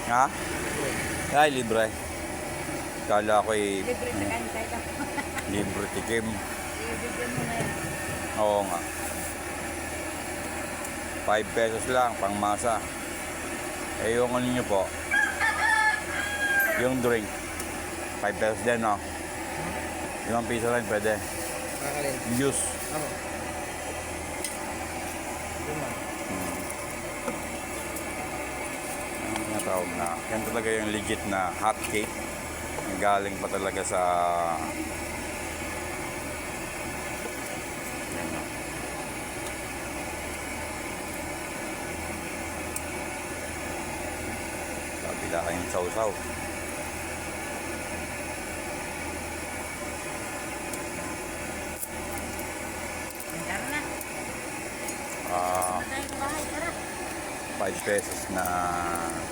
Ha? Ay, libre. Kala ko Libre sa kantay ka. libre tikim. Ibigyan mo na yan. Oo nga. 5 pesos lang, pang masa. Eh, yung ano nyo po, yung drink, 5 pesos din, no? 5 piso lang, pwede. Kakalin. Juice. Ako. Lima. Ang tinatawag na, yan talaga yung legit na hot cake. Galing pa talaga sa... Yan, no? Kabila kayong sausaw. Tara na. Ah, Tayo sa bahay, tara. 5 pesos na